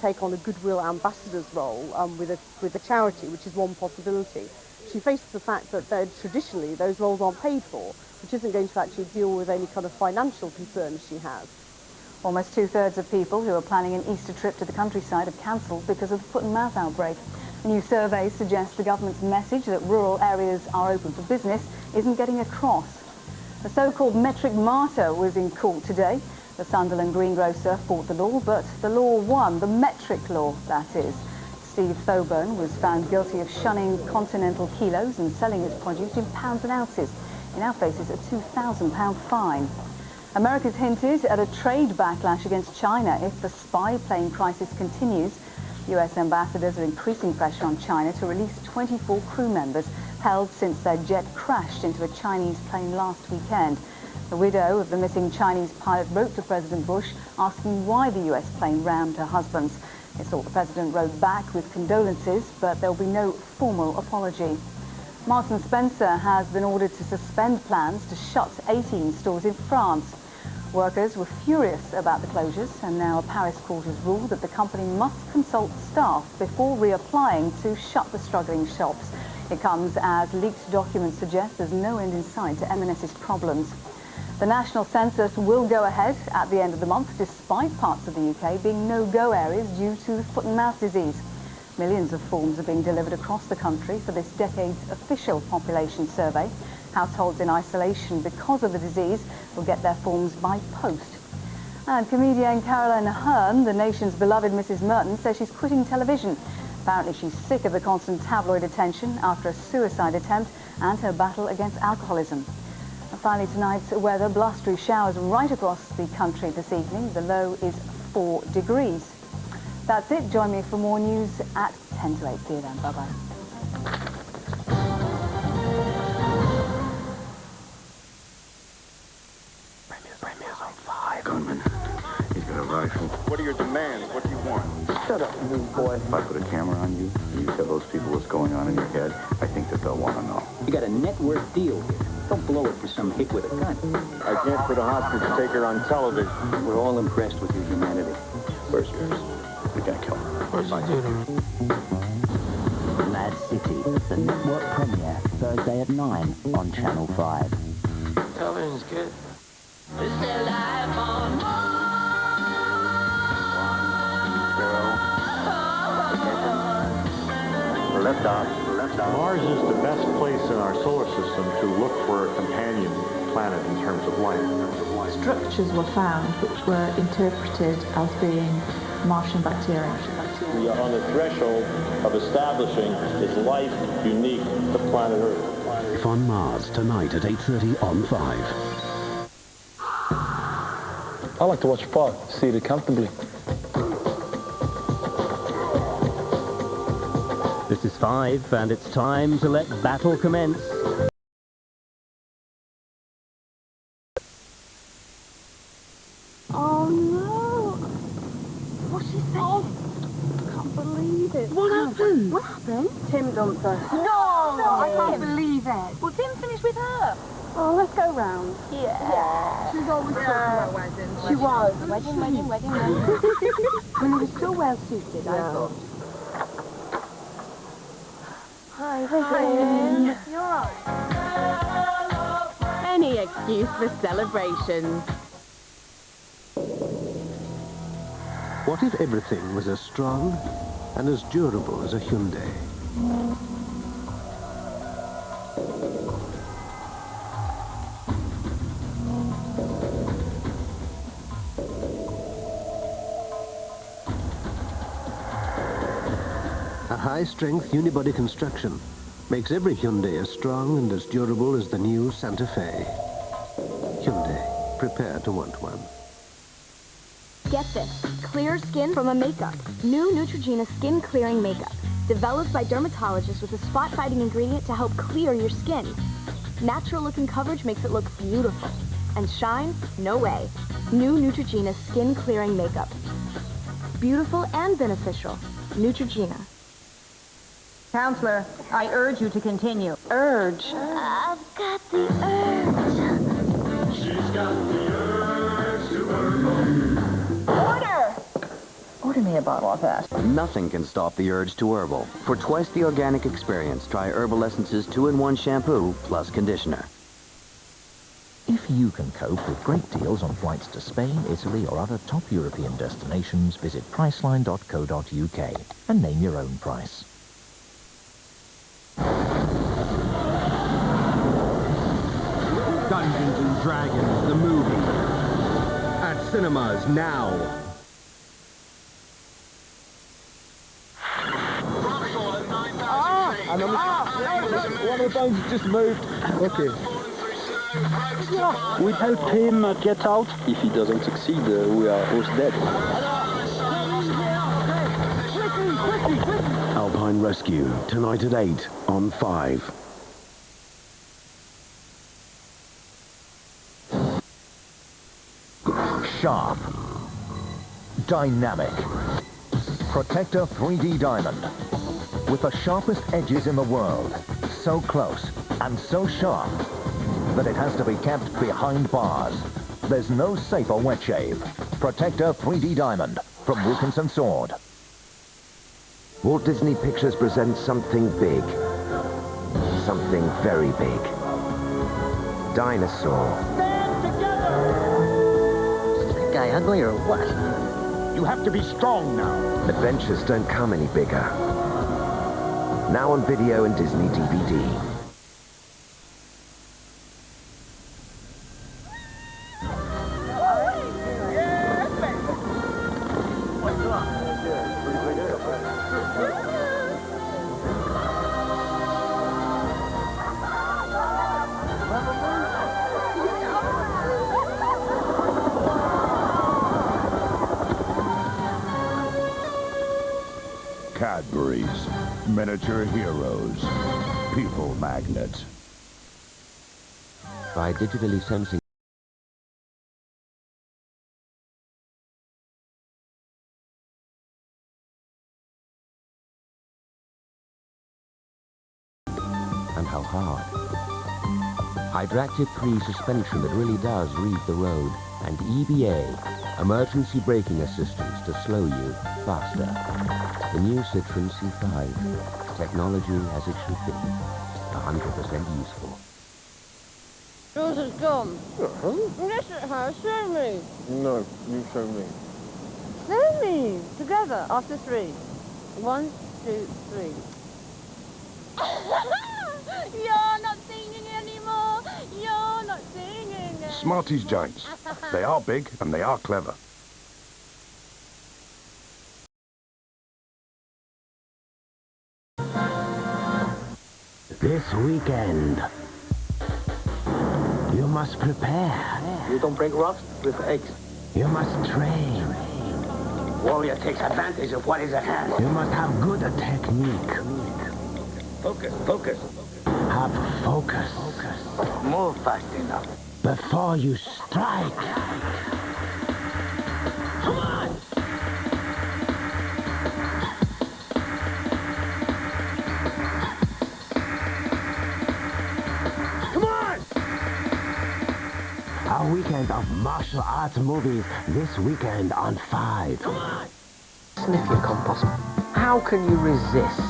take on a goodwill ambassador's role with a charity, which is one possibility. She faces the fact that traditionally those roles aren't paid for, which isn't going to actually deal with any kind of financial concerns she has. Almost two-thirds of people who are planning an Easter trip to the countryside have cancelled because of the foot-and-mouth outbreak. A new survey suggests the government's message that rural areas are open for business isn't getting across. The so-called metric martyr was in court today. The Sunderland greengrocer fought the law, but the law won, the metric law, that is. Steve Thoburn was found guilty of shunning continental kilos and selling his produce in pounds and ounces. He now faces a £2,000 fine. America's hinted at a trade backlash against China if the spy plane crisis continues. US ambassadors are increasing pressure on China to release 24 crew members held since their jet crashed into a Chinese plane last weekend. The widow of the missing Chinese pilot wrote to President Bush asking why the US plane rammed her husband's. It's thought the president wrote back with condolences, but there will be no formal apology. Marks & Spencer has been ordered to suspend plans to shut 18 stores in France. Workers were furious about the closures, and now a Paris court has ruled that the company must consult staff before reapplying to shut the struggling shops. It comes as leaked documents suggest there's no end in sight to M&S's problems. The national census will go ahead at the end of the month, despite parts of the UK being no-go areas due to foot-and-mouth disease. Millions of forms are being delivered across the country for this decade's official population survey. Households in isolation because of the disease will get their forms by post. And comedian Caroline Aherne, the nation's beloved Mrs. Merton, says she's quitting television. Apparently she's sick of the constant tabloid attention after a suicide attempt and her battle against alcoholism. And finally, tonight's weather, blustery showers right across the country this evening. The low is 4 degrees. That's it. Join me for more news at 10 to 8. See you then. Bye-bye. Premier's on 5. Gunman. He's got a rifle. What are your demands? What do you want? Shut up, you boy. If I put a camera on you and you tell those people what's going on in your head, I think that they'll want to know. You got a net worth deal here. Don't blow it for some hick with a gun. I can't put a hostage taker on television. We're all impressed with your humanity. Where's yours? We're gonna kill him. What'd you do to me? Mad City, the network premiere, Thursday at 9 on Channel 5. Television's good. Is there life on Left off. Mars is the best place in our solar system to look for a companion planet in terms of life. Structures were found which were interpreted as being Martian bacteria. We are on the threshold of establishing is life unique to planet Earth. Life on Mars tonight at 8:30 on 5. I like to watch Spot, seated comfortably. This is 5, and it's time to let battle commence. Oh no! What's she saying? Oh, I can't believe it. What happened? What happened? Tim dumped her. No, I can't believe it. Well, Tim finished with her. Oh, let's go round. Yeah. She's always talking about weddings. She was. Wedding. When it was so well suited, I thought. Hi, Tim. You're right. Any excuse for celebrations. What if everything was as strong and as durable as a Hyundai? A high-strength unibody construction makes every Hyundai as strong and as durable as the new Santa Fe. Hyundai, prepare to want one. Get this, clear skin from a makeup. New Neutrogena skin clearing makeup. Developed by dermatologists with a spot-fighting ingredient to help clear your skin. Natural looking coverage makes it look beautiful. And shine? No way. New Neutrogena skin clearing makeup. Beautiful and beneficial. Neutrogena. Counselor, I urge you to continue. Urge? I've got the urge. She's got the urge to work. Order! Order, me about all that. Nothing can stop the urge to herbal. For twice the organic experience, try Herbal Essence's 2-in-1 shampoo plus conditioner. If you can cope with great deals on flights to Spain, Italy or other top European destinations, visit priceline.co.uk and name your own price. Dungeons and Dragons, the movie. At cinemas now. One of the bones has just moved. Okay. We help him get out. If he doesn't succeed, we are both dead. Alpine Rescue, tonight at 8 on 5. Sharp. Dynamic. Protector 3D Diamond. With the sharpest edges in the world. So close and so sharp that it has to be kept behind bars. There's no safer wet shave. Protector 3D Diamond from Wilkinson Sword. Walt Disney Pictures presents something big. Something very big. Dinosaur. Is that guy ugly or what? You have to be strong now. Adventures don't come any bigger. Now on video and Disney DVD. Cadbury's Miniature Heroes. People Magnet. By digitally sensing and how hard. Hydractive-free suspension that really does read the road, and EBA, emergency braking assistance to slow you faster. The new Citroën C5, technology as it should be, 100% useful. Yours has gone. Yes, it has. Show me. No, you show me. Show me. Together, after 3. 1, 2, 3. You're not singing anymore. You're not singing. Smarties Giants. They are big and they are clever. This weekend, you must prepare. You don't break rocks with eggs. You must train. Warrior takes advantage of what is at hand. You must have good technique. Focus, focus. Have focus. Move fast enough. Before you strike. Come on! Come on! A weekend of martial arts movies this weekend on 5. Come on! Sniff your compost. How can you resist?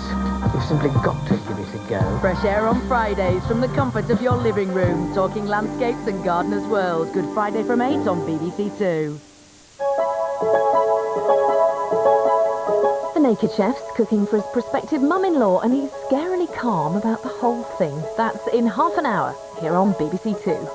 You've simply got to give it a go. Fresh air on Fridays from the comfort of your living room. Talking landscapes and gardener's world. Good Friday from 8 on BBC Two. The Naked Chef's cooking for his prospective mum-in-law, and he's scarily calm about the whole thing. That's in half an hour, here on BBC Two.